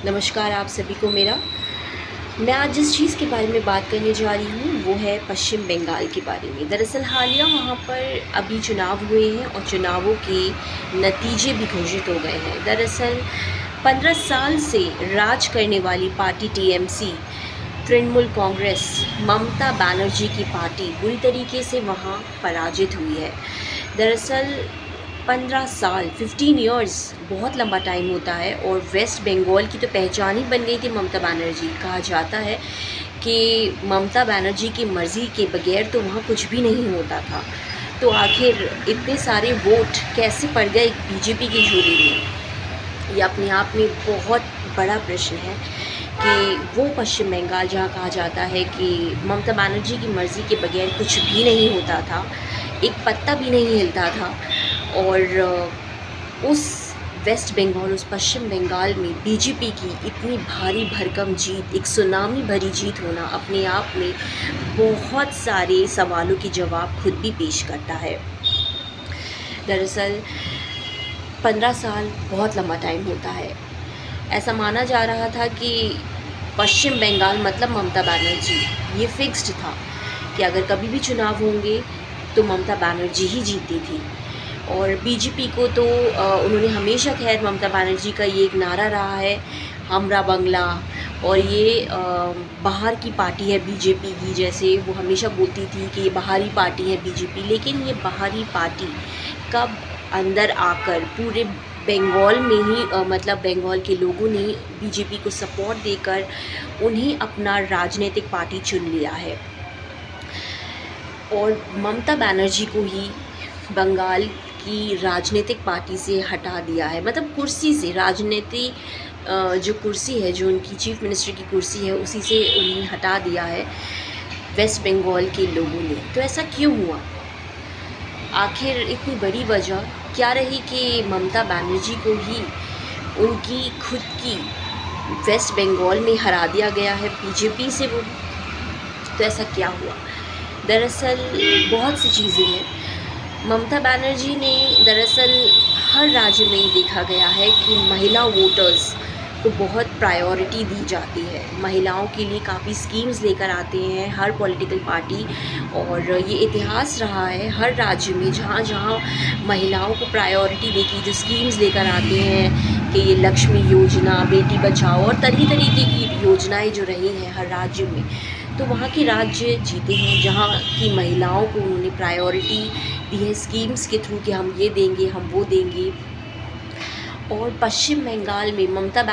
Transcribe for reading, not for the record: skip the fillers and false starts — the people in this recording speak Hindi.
नमस्कार आप सभी को मेरा। मैं आज जिस चीज़ के बारे में बात करने जा रही हूँ वो है पश्चिम बंगाल के बारे में। दरअसल हालिया वहाँ पर अभी चुनाव हुए हैं और चुनावों के नतीजे भी घोषित हो गए हैं। दरअसल 15 साल से राज करने वाली पार्टी टीएमसी, तृणमूल कांग्रेस, ममता बनर्जी की पार्टी बुरी तरीके से वहाँ पराजित हुई है। दरअसल 15 साल 15 इयर्स बहुत लंबा टाइम होता है और वेस्ट बंगाल की तो पहचान ही बन गई थी ममता बनर्जी। कहा जाता है कि ममता बनर्जी की मर्ज़ी के बगैर तो वहाँ कुछ भी नहीं होता था। तो आखिर इतने सारे वोट कैसे पड़ गए बीजेपी की झोली में, ये अपने आप में बहुत बड़ा प्रश्न है कि वो पश्चिम बंगाल जहाँ कहा जाता है कि ममता बनर्जी की मर्ज़ी के बगैर कुछ भी नहीं होता था, एक पत्ता भी नहीं हिलता था, और उस वेस्ट बंगाल, उस पश्चिम बंगाल में बीजेपी की इतनी भारी भरकम जीत, एक सुनामी भरी जीत होना अपने आप में बहुत सारे सवालों के जवाब खुद भी पेश करता है। दरअसल 15 साल बहुत लंबा टाइम होता है। ऐसा माना जा रहा था कि पश्चिम बंगाल मतलब ममता बनर्जी, ये फिक्स्ड था कि अगर कभी भी चुनाव होंगे तो ममता बनर्जी ही जीती थी। और बीजेपी को तो उन्होंने हमेशा, खैर ममता बनर्जी का ये एक नारा रहा है, हमरा बंगला, और ये बाहर की पार्टी है बीजेपी की, जैसे वो हमेशा बोलती थी कि ये बाहरी पार्टी है बीजेपी। लेकिन ये बाहरी पार्टी कब अंदर आकर पूरे बंगाल में ही मतलब बंगाल के लोगों ने बीजेपी को सपोर्ट देकर उन्हें अपना राजनीतिक पार्टी चुन लिया है और ममता बनर्जी को ही बंगाल की राजनीतिक पार्टी से हटा दिया है। मतलब कुर्सी से, राजनीति जो कुर्सी है, जो उनकी चीफ मिनिस्टर की कुर्सी है, उसी से उन्हें हटा दिया है वेस्ट बंगाल के लोगों ने। तो ऐसा क्यों हुआ? आखिर इतनी बड़ी वजह क्या रही कि ममता बनर्जी को ही उनकी खुद की वेस्ट बंगाल में हरा दिया गया है बीजेपी से वो? तो ऐसा क्या हुआ? दरअसल बहुत सी चीज़ें हैं। ममता बनर्जी ने दरअसल हर राज्य में देखा गया है कि महिला वोटर्स को बहुत प्रायोरिटी दी जाती है। महिलाओं के लिए काफ़ी स्कीम्स लेकर आते हैं हर पॉलिटिकल पार्टी, और ये इतिहास रहा है हर राज्य में जहाँ जहाँ महिलाओं को प्रायोरिटी देके जो स्कीम्स लेकर आते हैं कि ये लक्ष्मी योजना, बेटी बचाओ और तरीके की योजनाएं जो रही हैं हर राज्य में, तो वहाँ के राज्य जीते हैं जहाँ की महिलाओं को उन्होंने प्रायोरिटी दी है स्कीम्स के थ्रू कि हम ये देंगे, हम वो देंगे। और पश्चिम बंगाल में ममता